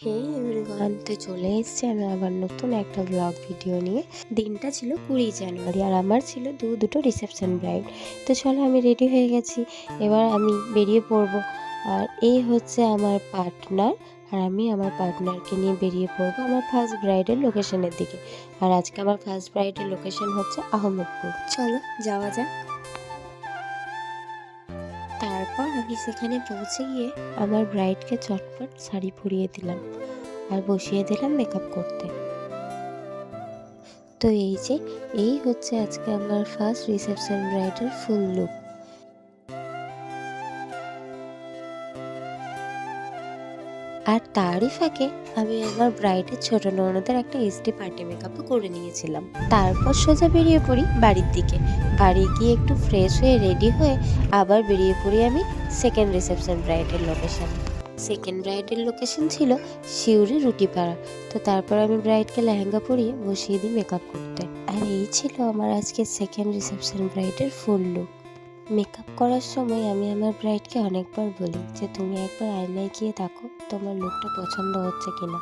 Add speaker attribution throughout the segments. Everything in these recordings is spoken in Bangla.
Speaker 1: হে এভরিওয়ান, তো চলে এসেছি আমি আবার নতুন একটা ব্লগ ভিডিও নিয়ে। দিনটা ছিল 20 জানুয়ারি আর আমার ছিল দুটো রিসেপশন ব্রাইড। তো চলো আমি রেডি হয়ে গেছি, এবার আমি বেরিয়ে পড়বো। আর এই হচ্ছে আমার পার্টনার, আর আমি আমার পার্টনারকে নিয়ে বেরিয়ে পড়বো আমার ফার্স্ট ব্রাইডের লোকেশনের দিকে। আর আজকে আমার ফার্স্ট ব্রাইডের লোকেশন হচ্ছে আহমেদপুর। চলো যাওয়া যাক। তারপর আমি সেখানে পৌঁছে গিয়ে আমার ব্রাইডকে চটপট শাড়ি পরিয়ে দিলাম আর বসিয়ে দিলাম মেকআপ করতে। তো এই হচ্ছে আজকে আমার ফার্স্ট রিসেপশন ব্রাইডের ফুল লুক। আর তারই ফাঁকে আমি আমার ব্রাইডের ছোট ননদের একটা এসডি পার্টি মেকআপও করে নিয়েছিলাম। তারপর সোজা বেরিয়ে পড়ি বাড়ির দিকে। বাড়ি গিয়ে একটু ফ্রেশ হয়ে রেডি হয়ে আবার বেরিয়ে পড়ি আমি সেকেন্ড রিসেপশন ব্রাইডের লোকেশনে। সেকেন্ড ব্রাইডের লোকেশন ছিল শিউরি রুটিপাড়া। তো তারপর আমি ব্রাইডকে লেহেঙ্গা পরিয়ে বসিয়ে দিই মেকআপ করতে। আর এই ছিল আমার আজকে সেকেন্ড রিসেপশন ব্রাইডের ফুল লুক। মেকআপ করার সময় আমি আমার ব্রাইডকে অনেকবার বলি যে তুমি একবার আয়নায় গিয়ে দেখো তোমার লুকটা পছন্দ হচ্ছে কিনা।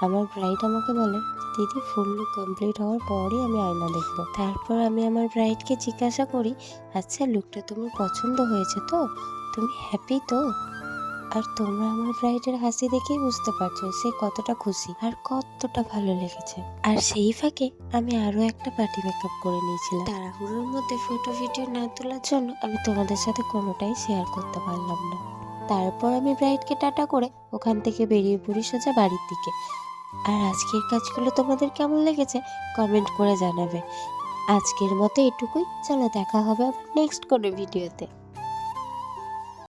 Speaker 1: আমার ব্রাইড আমাকে বলে যে দিদি ফুল লুক কমপ্লিট হওয়ার পরই আমি আয়না দেখবো। তারপর আমি আমার ব্রাইডকে জিজ্ঞাসা করি, আচ্ছা লুকটা তোমার পছন্দ হয়েছে তো, তুমি হ্যাপি তো? আর তোমরা আমার ব্রাইডের হাসি দেখেই বুঝতে পারছো সে কতটা খুশি আর কতটা ভালো লেগেছে। আর সেই ফাঁকে আমি আরো একটা পার্টি মেকআপ করে নিয়েছিলাম। তাড়াহুড়োর মধ্যে ফটো ভিডিও না তোলার জন্য আমি তোমাদের সাথে কোনোটাই শেয়ার করতে পারলাম না। তারপর আমি ব্রাইডকে টাটা করে ওখান থেকে বেরিয়ে পড়ি সোজা বাড়ির দিকে। আর আজকের কাজগুলো তোমাদের কেমন লেগেছে কমেন্ট করে জানাবে। আজকের মতো এটুকুই, চলো দেখা হবে আবার নেক্সট কোনো ভিডিওতে।